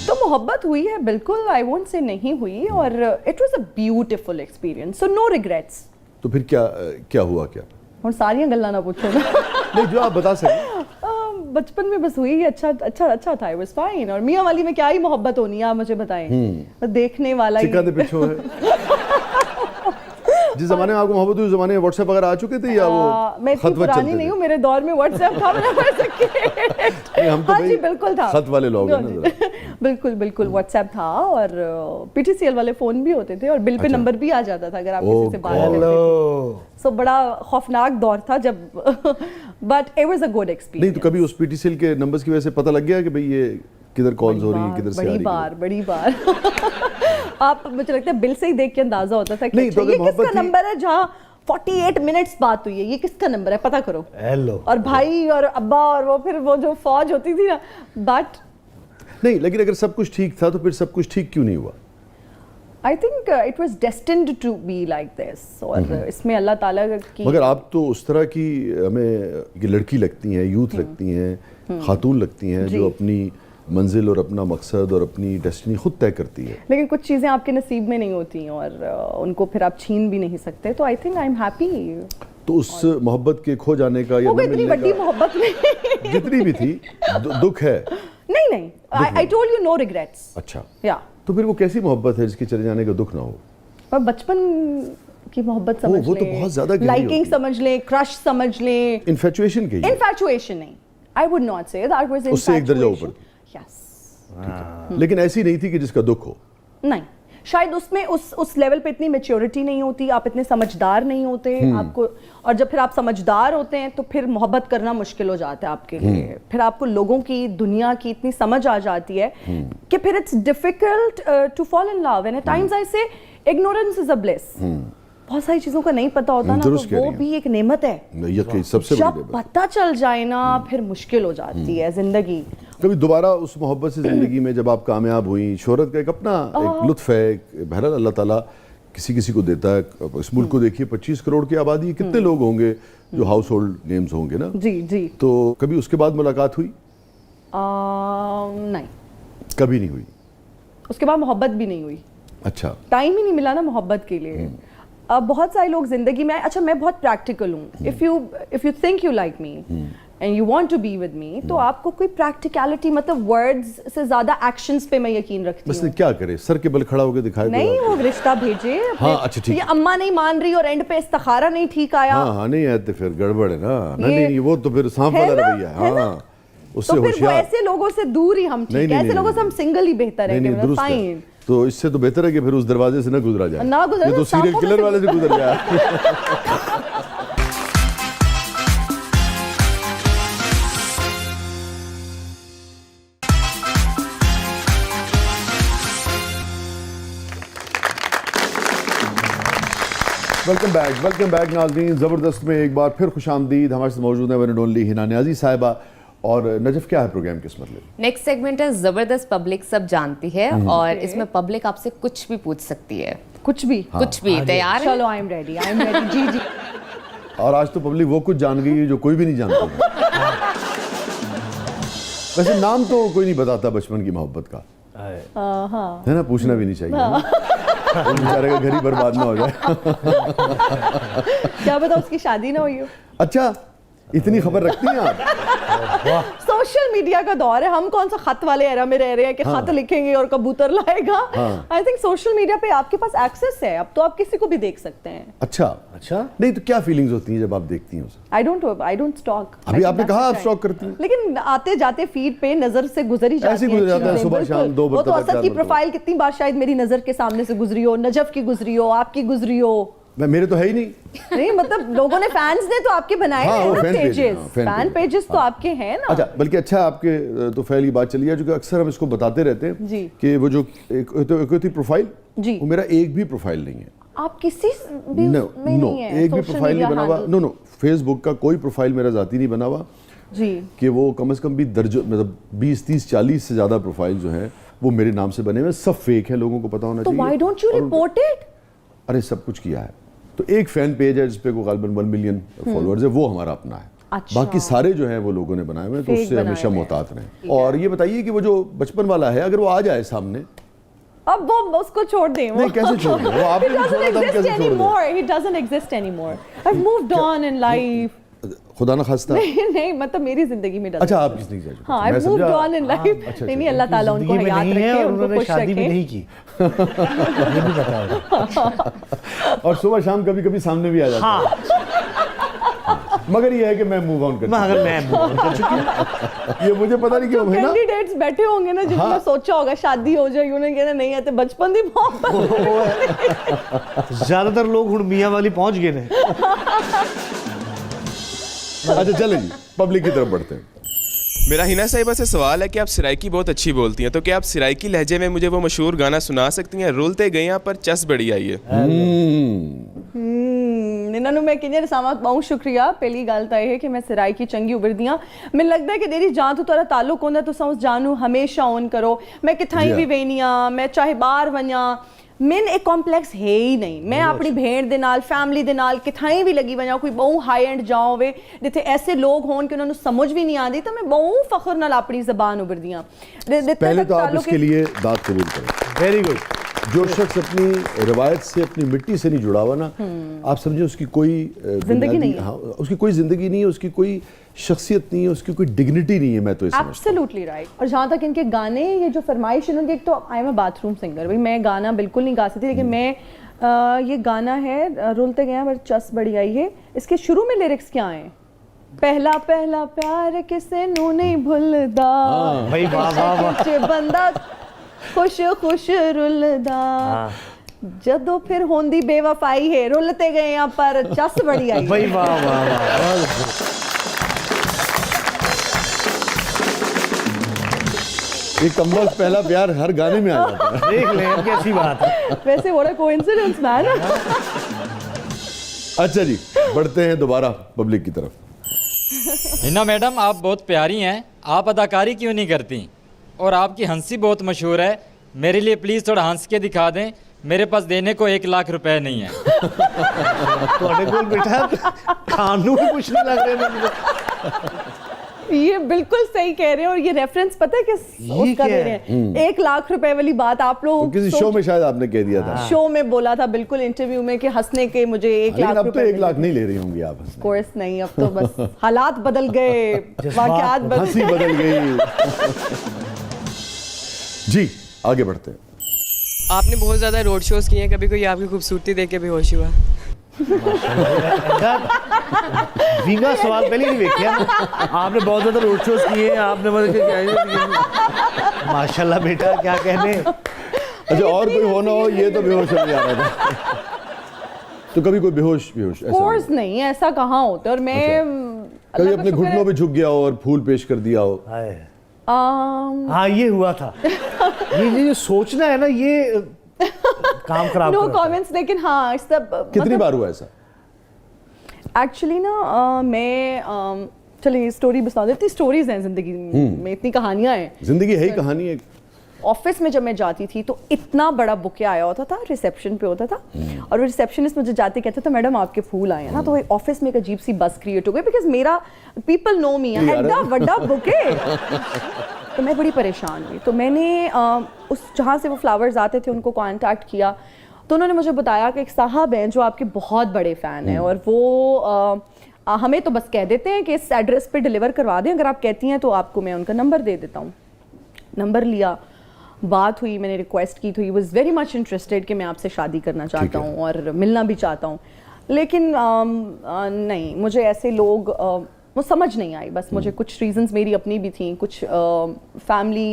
तो मोहब्बत हुई है बिल्कुल, आई वोंट से नहीं हुई, और it was a beautiful experience, so no regrets. तो फिर क्या हुआ क्या? और सारी गल्ला ना पूछो ना। नहीं, जो आप बता सकें। बचपन में बस हुई, अच्छा था, इट वाज फाइन। और मियां वाली में क्या ही मोहब्बत होनी है, आप मुझे बताएं। देखने वाला ही पिछो है। जिस जमाने में आपको मोहब्बत हुई उस जमाने में व्हाट्सएप वगैरह आ चुके थे या वो मैं इतनी पुरानी नहीं हूँ, मेरे दौर में व्हाट्सएप था। हम तो हाँ जी बिल्कुल था, खत वाले लोग हैं ना। बिल्कुल व्हाट्सएप था, और पीटीसीएल वाले फोन भी होते थे, और बिल पे नंबर भी आ जाता था अगर आप किसी से बात करते थे। सो बड़ा खौफनाक दौर था जब, but it was a good experience. नहीं तो कभी उस पीटीसीएल के नंबर्स की वजह से पता लग गया कि भाई ये किधर कॉल्स हो रही है, किधर से आ रही है? बड़ी बार आप, मुझे लगता है बिल से ही देख के अंदाजा होता था कि नहीं, तो ये किसका नंबर है जहाँ 48 मिनट्स बात हुई है, ये किसका नंबर है, पता करो। हेलो। और भाई और अब्बा और वो फिर वो जो फौज होती थी ना, बट नहीं, लेकिन अगर सब कुछ ठीक था तो फिर सब कुछ ठीक क्यों नहीं हुआ? I think it was destined to be like this, और इसमें अल्लाह ताला की। मगर आप तो उस तरह की हमें की लड़की लगती हैं, यूथ लगती हैं, खातून लगती हैं जो अपनी मंजिल और अपना मकसद और अपनी डेस्टिनी खुद तय करती है। लेकिन कुछ चीज़ें आपके नसीब में नहीं होती, और उनको फिर आप छीन भी नहीं सकते, तो I think I am happy. तो उस मोहब्बत के खो जाने का या न इतनी बड़ी मोहब्बत में जितनी भी थी दुख है? नहीं, I told you know regrets. अच्छा, या तो फिर वो कैसी मोहब्बत है जिसके चले जाने का दुख ना हो? और बचपन की मोहब्बत समझ लें, वो तो बहुत ज्यादा गहरी लाइकिंग होती है। समझ लें, क्रश समझ लें, इन्फैचुएशन की इन्फैचुएशन नहीं, I would not say that was उससे एक दर्जा ऊपर। यस, लेकिन ऐसी नहीं थी कि जिसका दुख हो। नहीं, शायद उसमें उस लेवल पे इतनी मैच्योरिटी नहीं होती, आप इतने समझदार नहीं होते आपको, और जब फिर आप समझदार होते हैं तो फिर मोहब्बत करना मुश्किल हो जाता है आपके लिए। फिर आपको लोगों की, दुनिया की इतनी समझ आ जाती है कि फिर it's difficult to fall in love, and at times I say ignorance is a bliss. बहुत सारी चीजों का नहीं पता होता ना, तो वो भी एक नेमत है। यकीन सबसे बड़ी जब नेमत। पता चल जाए ना, फिर मुश्किल हो जाती है जिंदगी। कभी दोबारा उस मोहब्बत से जिंदगी में जब आप कामयाब हुई, शोहरत का एक अपना एक लुत्फ है, बहरहाल अल्लाह ताला किसी किसी को देता है। इस मुल्क को देखिए, 25 करोड़ की आबादी, कितने लोग होंगे जो हाउस होल्ड नेम्स होंगे ना? जी। तो कभी उसके बाद मुलाकात हुई? नहीं, कभी नहीं हुई। उसके बाद मोहब्बत भी नहीं हुई। अच्छा, टाइम ही नहीं मिला ना मोहब्बत के लिए। अब बहुत सारे लोग जिंदगी में, अच्छा मैं बहुत प्रैक्टिकल हूँ, if you think you like me and you want to be with me, तो आपको कोई प्रैक्टिकलिटी, मतलब वर्ड्स से ज्यादा एक्शंस पे मैं यकीन रखती हूँ। बस क्या करे, सर के बल खड़ा होकर दिखाए? नहीं, वो रिश्ता भेजे। हाँ, अच्छा ठीक। ये अम्मा नहीं मान रही और एंड पे इस्तिखारा नहीं ठीक आया। हाँ, नहीं आते फिर गड़बड़ है ना। नहीं, वो तो फिर सांप वाला रवैया है। हाँ, उससे तो फिर वो होशियार। ऐसे लोगों से दूर ही हम ठीक है, ऐसे लोगों से हम सिंगल ही बेहतर है। फाइन, तो इससे तो बेहतर है कि फिर उस दरवाजे से ना गुजरा जाए, ना गुजरा तो सीरियल किलर वाले से गुजर जाए। वेलकम बैक नाज़रीन। ज़बरदस्त में एक बार फिर खुशामदीद। हमारे साथ मौजूद है one and only Hina Niazi साहिबा। और नजफ, क्या है प्रोग्राम, किस मतलब? नेक्स्ट सेगमेंट है जबरदस्त पब्लिक सब जानती है, और इसमें पब्लिक आपसे कुछ भी पूछ सकती है। कुछ भी? हाँ, कुछ भी। तैयार है? चलो, आई एम रेडी। जी। और आज तो पब्लिक वो कुछ जान गई है जो कोई भी नहीं जानता है। वैसे नाम तो कोई नहीं बताता बचपन की मोहब्बत का, है ना? पूछना भी नहीं चाहिए, बेचारे का घर ही बर्बाद ना हो जाए। क्या पता उसकी शादी ना हुई हो। अच्छा, इतनी खबर रखती हैं आप? सोशल मीडिया का दौर है, हम कौन सा खत वाले एरा में रह रहे हैं कि खत लिखेंगे और कबूतर लाएगा। आई थिंक सोशल मीडिया पे आपके पास एक्सेस है, अब तो आप किसी को भी देख सकते हैं। अच्छा, नहीं तो क्या फीलिंग्स होती हैं जब आप देखती हैं उसे? I don't stock. अभी आपने कहा आप स्टॉक करती हैं, लेकिन आते जाते फीड पे नजर से गुजर ही जाती है। ऐसे गुजर जाता है, सुबह शाम 2 वो तो असद की प्रोफाइल कितनी बार शायद मेरी नजर के सामने से गुजरी हो, नजफ की गुजरी हो, आपकी गुजरी हो। मेरे तो है ही नहीं। मतलब लोगों ने, फैंस ने तो आपके बनाए हैं ना पेजेस, फैन पेजेस तो आपके हैं ना। अच्छा, बल्कि अच्छा आपके तो फैली बात चली है, जो कि अक्सर हम इसको बताते रहते हैं कि वो जो एक होती प्रोफाइल, वो मेरा एक भी प्रोफाइल नहीं है। आप किसी भी में नहीं है? एक भी प्रोफाइल नहीं बना हुआ। नो, फेसबुक का कोई प्रोफाइल मेरा जाती नहीं बना हुआ जी, कि वो कम से कम भी दर्जों, मतलब 20, 30, 40 से ज्यादा प्रोफाइल जो है वो मेरे नाम से बने हुए, सब फेक है, लोगों को पता होना चाहिए। तो why don't you report it? अरे सब कुछ किया है। तो एक फैन पेज है जिसपे को गालिबन 1 मिलियन फॉलोअर्स है, वो हमारा अपना है। अच्छा। बाकी सारे जो हैं वो लोगों ने बनाए हुए हैं, तो Fake उससे बनाए हमेशा हुए हैं। मोहतात रहें। और ये बताइए कि वो जो बचपन वाला है, अगर वो आ जाए सामने, अब वो उसको छोड़ दें, वो नहीं कैसे छोड़ दें? वो आपने He भी छोड़ा doesn't था, हम exist कैसे छोड़ दें? anymore. He doesn't exist anymore. I've moved on in life. खुदा ना खास्ता। नहीं नहीं, मतलब मेरी जिंदगी में doesn't अच्छा, आप exist. किस नहीं हाँ, I've moved on in life. अच्छा, नहीं नहीं, अल्लाह ताला उनको जिंदगी में हयात नहीं है रखे, और उनको उन्होंने खुश शादी भी रखे। नहीं की। ये भी बताओ। और सुबह शाम कभी कभी सामने भी आ जाता हाँ, है, मगर ये है कि मैं मूव ऑन कर मगर मैं move on कर चुकी हूँ। ये मुझे पता नहीं क्यों है ना। कैंडिडेट्स बैठे होंगे ना, जिन्होंने सोचा होगा शादी हो जाएगी, उन्होंने कहना नहीं आते, बचपन दी मोहब्बत। ज्यादातर लोग हुण मियाँ वाली पहुंच गए ने। अच्छा चलें जी, पब्लिक की तरफ बढ़ते हैं। मेरा हिना साहिबा से सवाल है कि आप सिराइकी बहुत अच्छी बोलती हैं, तो क्या आप सिराइकी लहजे में मुझे वो मशहूर गाना सुना सकती हैं, रुलते गए हैं पर चस बड़ी आई है। ਇਹਨਾਂ ਨੂੰ ਮੈਂ ਕਹਿੰਦੀ ਰਸਾਮਾ ਬਹੁਤ ਸ਼ੁਕਰੀਆ। ਪਹਿਲੀ ਗੱਲ ਤਾਂ ਇਹ ਹੈ ਕਿ ਮੈਂ ਸਰਾਇਕੀ ਚੰਗੀ ਉਭਰਦੀ ਹਾਂ। ਮੈਨੂੰ ਲੱਗਦਾ ਹੈ ਕਿ ਤੇਰੀ ਜਾਨ ਤੋਂ ਤੁਹਾਡਾ ਤਾਲੁਕ ਹੁੰਦਾ, ਤੁਸੀਂ ਉਸ ਜਾਨ ਨੂੰ ਹਮੇਸ਼ਾ ਔਨ ਕਰੋ। ਮੈਂ ਕਿਥਾਈ ਵੀ ਵੇਨੀ ਆ, ਮੈਂ ਚਾਹੇ ਬਾਹਰ ਵੰਜਾਂ, मैन एक कॉम्पलैक्स है ही नहीं। मैं अपनी भेड़ दे नाल, फैमिली दे नाल किथाई भी लगी वजा, कोई बहु हाई एंड जाओ वे जिथे ऐसे लोग होन कि उन्होंने समझ भी नहीं आती, तो मैं बहु फखर नाल अपनी जबान उभरदी हां। पहले तो आप इसके लिए दाद कबूल करें। Very good. जो शख्स अपनी रिवायत से, अपनी मिट्टी से नहीं जुड़ा हुआ ना, आप समझे उसकी कोई जिंदगी नहीं है। हाँ, उसकी कोई जिंदगी नहीं है, उसकी कोई शख्सियत नहीं है, उसकी कोई डिग्निटी नहीं है। मैं तो ये समझता हूं। Absolutely right. और जहाँ तक इनके गाने, ये जो फरमाइश इन्होंने, एक तो I am a bathroom singer, भाई मैं गाना बिल्कुल नहीं गा सकती, लेकिन मैं ये गाना है रुलते गए पर चस बड़ी आई है, इसके शुरू में लिरिक्स क्या हैं? पहला पहला प्यार किसे नू नहीं भुलदा, भाई वाह वाह वाह। बंदा खुश खुश रुलदा, जदों फिर होंदी बेवफाई है, रुलते गए हैं पर चस बड़ी आई। भाई वाह वाह वाह। ये कमबख्त पहला प्यार हर गाने में आ जाता है। देख ले कैसी बात है। वैसे व्हाट अ कोइंसिडेंस मैन। अच्छा जी, बढ़ते हैं दोबारा पब्लिक की तरफ। हिना मैडम, आप बहुत प्यारी हैं, आप अदाकारी क्यों नहीं करती? और आपकी हंसी बहुत मशहूर है, मेरे लिए प्लीज़ थोड़ा हंस के दिखा दें, मेरे पास देने को 1 लाख रुपए नहीं है। ਤੁਹਾਡੇ ਕੋਲ ਬੈਠਾ ਖਾਣ ਨੂੰ ਵੀ ਕੁਛ ਨਹੀਂ ਲੱਗ ਰਿਹਾ ਮੈਨੂੰ। ये बिल्कुल सही कह रहे हैं। और ये रेफरेंस पता है किस उसका दे रहे हैं? 1 लाख रुपए वाली बात आप लोग किसी शो में शायद आपने कह दिया था। शो में बोला था बिल्कुल इंटरव्यू में कि हंसने के मुझे 1 लेकिन लाख अब तो रुपए 1 लाख नहीं ले रही होंगी आप हंसने। कोर्स नहीं, अब तो बस हालात बदल गए, वाकयात बदल हंसी बदल गई। जी आगे बढ़ते हैं। आपने बहुत ज़्यादा रोड शोज़ किए हैं, कभी कोई आपकी खूबसूरती देख के बेहोश हुआ? विंगा सवाल पहले नहीं देखा। आपने बहुत ज़्यादा रोड शोज किए हैं, आपने माशाल्लाह बेटा क्या कहने। अच्छा, और कोई होना हो, ये तो बेहोश हो जा रहा था। तो कभी कोई बेहोश ऐसा कोर्स नहीं, ऐसा कहाँ होता है। और मैं कभी अपने घुटनों पे झुक गया हो और फूल पेश कर दिया हो? हाँ ये हुआ था। ये सोचना है ना, ये काम खराब नो करता है। कमेंट्स। लेकिन हाँ सब कितनी बार हुआ ऐसा? एक्चुअली ना मैं चलिए स्टोरी बता देती। स्टोरीज हैं जिंदगी में, इतनी कहानियां हैं। जिंदगी है ही कहानी है। ऑफिस में जब मैं जाती थी तो इतना बड़ा बुके आया होता था, रिसेप्शन पे होता था, और वो रिसेप्शनिस्ट मुझे जाते कहते थे मैडम आपके फूल आए हैं ना, तो ऑफिस में एक अजीब सी बस क्रिएट हो गई, बिकॉज मेरा पीपल नो मी एड्डा बड़ा बुके। तो मैं बड़ी परेशान हुई। तो मैंने उस जहाँ से वो फ्लावर्स आते थे उनको कांटेक्ट किया, तो उन्होंने मुझे बताया कि एक साहब हैं जो आपके बहुत बड़े फ़ैन हैं, और वो हमें तो बस कह देते हैं कि इस एड्रेस पे डिलीवर करवा दें, अगर आप कहती हैं तो आपको मैं उनका नंबर दे देता हूँ। नंबर लिया, बात हुई, मैंने रिक्वेस्ट की, तो he was very much interested कि मैं आपसे शादी करना चाहता हूँ और मिलना भी चाहता हूँ। लेकिन नहीं, मुझे ऐसे लोग वो समझ नहीं आई। बस मुझे कुछ रीजंस मेरी अपनी भी थी, कुछ फैमिली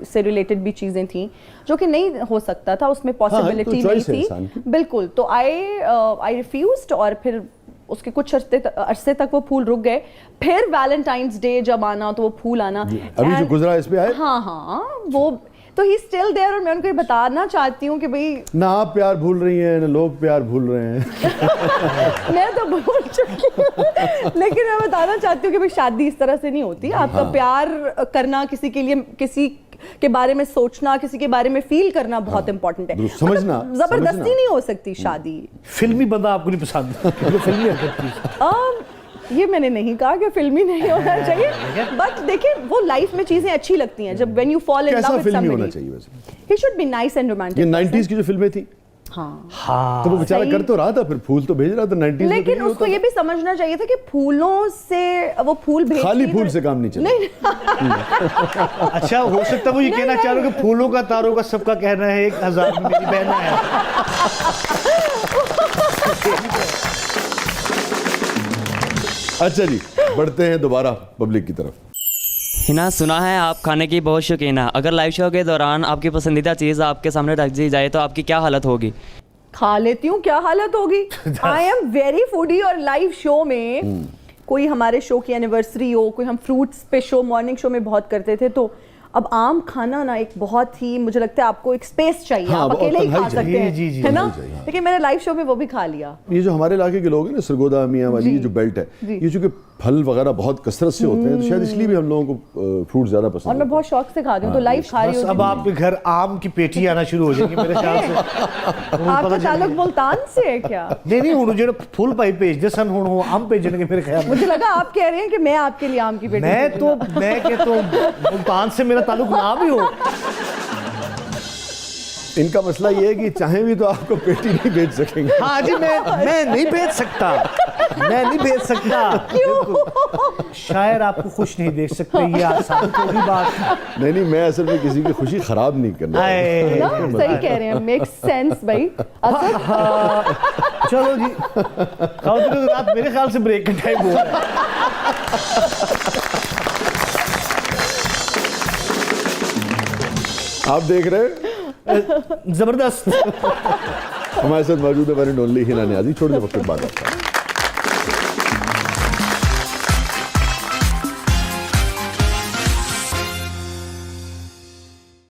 से रिलेटेड भी चीज़ें थी जो कि नहीं हो सकता था, उसमें पॉसिबिलिटी नहीं थी बिल्कुल। तो आई रिफ्यूज्ड, और फिर उसके कुछ अरसे तक वो फूल रुक गए। फिर वैलेंटाइंस डे जब आना तो वो फूल आना। अभी जो गुजरा इस पे आए? हाँ, वो तो ही स्टिल देयर। और मैं उनको ये बताना चाहती हूँ कि भाई ना आप प्यार भूल रही हैं ना लोग प्यार भूल रहे हैं। मैं तो भूल चुकी हूँ, लेकिन मैं बताना चाहती हूँ कि भाई शादी इस तरह से नहीं होती। आपका प्यार करना, किसी के लिए, किसी के बारे में सोचना, किसी के बारे में फील करना बहुत इंपॉर्टेंट है। समझना, जबरदस्ती नहीं हो सकती शादी। फिल्मी बंदा आपको नहीं पसंद? फिल्मी ये मैंने नहीं कहा कि फिल्मी नहीं होना चाहिए, बट देखिए वो लाइफ में चीजें अच्छी लगती हैं जब when you fall in love कैसा विद फिल्मी होना समबडी। चाहिए वैसे? He should be nice and ये रोमांटिक। 90s की जो फिल्में थी, हाँ तो वो बेचारा सही। कर तो रहा था, फिर फूल तो भेज रहा था 90s में। तो लेकिन ये उसको होता ये भी समझना चाहिए था कि फूलों से वो फूल भेज खाली नहीं फूल रहे- से काम नहीं चलता। नहीं अच्छा हो सकता है वो ये कहना चाह रहे हो कि फूलों का तारों का सबका कहना है 1000 में मेरी बहना है। अच्छा जी, बढ़ते हैं दोबारा पब्लिक की तरफ। हिना, सुना है आप खाने की बहुत शौकीन है। अगर लाइव शो के दौरान आपकी पसंदीदा चीज़ आपके सामने रख दी जाए तो आपकी क्या हालत होगी? खा लेती हूँ, क्या हालत होगी। I am very foodie. और लाइव शो में कोई हमारे शो की एनिवर्सरी हो, कोई हम फ्रूट्स पे शो मॉर्निंग शो में बहुत करते थे, तो अब आम खाना ना एक बहुत ही, मुझे लगता है आपको एक स्पेस चाहिए, हाँ, आप वो अकेले ही तन्हाई खा चाहिए। सकते हैं, जी, जी, है ना। तन्हाई चाहिए, हाँ। लेकिन मैंने लाइव शो में वो भी खा लिया। ये जो हमारे इलाके के लोग हैं ना, सरगोदा मियाँ वाली जी। ये जो बेल्ट है, जी। ये चूंकि फल वगैरह बहुत कसरत से होते हैं, तो शायद इसलिए भी हम लोगों को फ्रूट ज्यादा पसंद और मैं होते बहुत शौक से खाती हूँ, तो लाइव खा रही बस हूँ। अब आपके घर आम की पेटी आना शुरू हो जाएगी मेरे ख्याल से। आपका ताल्लुक मुल्तान से है क्या? नहीं हुण जो फुल पाई भेजते सन हुण वो आम भेजणगे मेरे ख्याल में। मुझे लगा आप कह रहे हैं कि मैं आपके लिए आम की पेटी मैं भेजूंगा। कहता हूँ मुल्तान से मेरा ताल्लुक ना भी हो। हैं। इनका मसला ये है कि चाहे भी तो आपको पेटी नहीं बेच सकेंगे। हाँ जी, मैं नहीं भेज सकता, मैं नहीं भेज सकता। बिल्कुल। शायर आपको खुश नहीं देख सकते, ये साबित होगी बात। नहीं, मैं असल में किसी की खुशी खराब नहीं करना। हाय। ना, सही कह रहे हैं, मेक सेंस भाई। असद हाँ, चलो जी, खाओ तो रात मेरे ख्याल से ब्रेक का टाइम हुआ है। आप देख रहे हैं जबरदस्त। हमारे साथ मौजूद है one and only Hina Niazi. छोटे से वक्त बाद आपका